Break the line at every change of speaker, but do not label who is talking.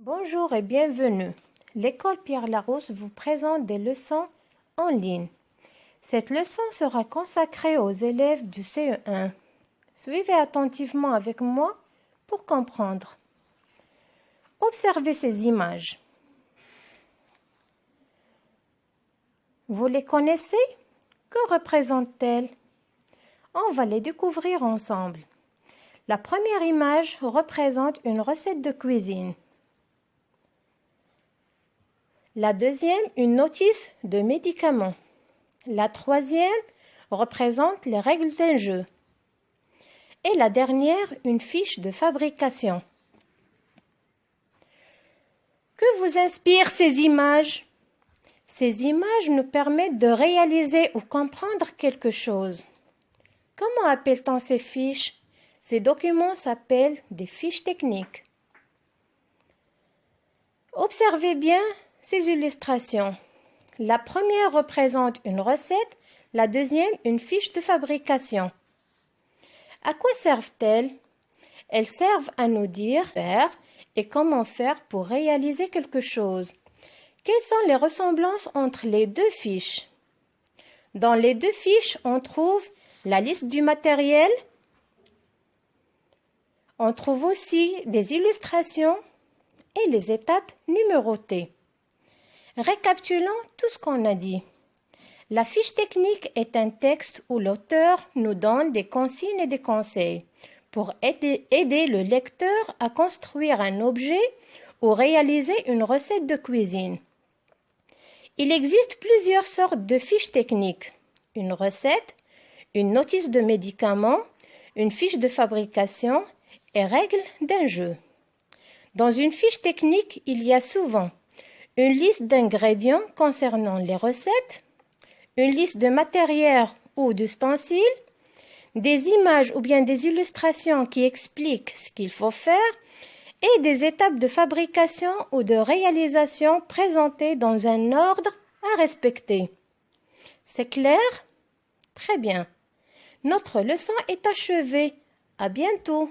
Bonjour et bienvenue. L'école Pierre Larousse vous présente des leçons en ligne. Cette leçon sera consacrée aux élèves du CE1. Suivez attentivement avec moi pour comprendre. Observez ces images. Vous les connaissez? Que représentent-elles? On va les découvrir ensemble. La première image représente une recette de cuisine. La deuxième, une notice de médicaments. La troisième représente les règles d'un jeu. Et la dernière, une fiche de fabrication. Que vous inspirent ces images? Ces images nous permettent de réaliser ou comprendre quelque chose. Comment appelle-t-on ces fiches? Ces documents s'appellent des fiches techniques. Observez bien ces illustrations. La première représente une recette, la deuxième une fiche de fabrication. À quoi servent-elles? Elles servent à nous dire faire et comment faire pour réaliser quelque chose. Quelles sont les ressemblances entre les deux fiches? Dans les deux fiches, on trouve la liste du matériel. On trouve aussi des illustrations et les étapes numérotées. Récapitulons tout ce qu'on a dit. La fiche technique est un texte où l'auteur nous donne des consignes et des conseils pour aider le lecteur à construire un objet ou réaliser une recette de cuisine. Il existe plusieurs sortes de fiches techniques. Une recette, une notice de médicament, une fiche de fabrication et règles d'un jeu. Dans une fiche technique, il y a souvent une liste d'ingrédients concernant les recettes, une liste de matériel ou d'ustensiles, des images ou bien des illustrations qui expliquent ce qu'il faut faire et des étapes de fabrication ou de réalisation présentées dans un ordre à respecter. C'est clair? Très bien. Notre leçon est achevée. À bientôt.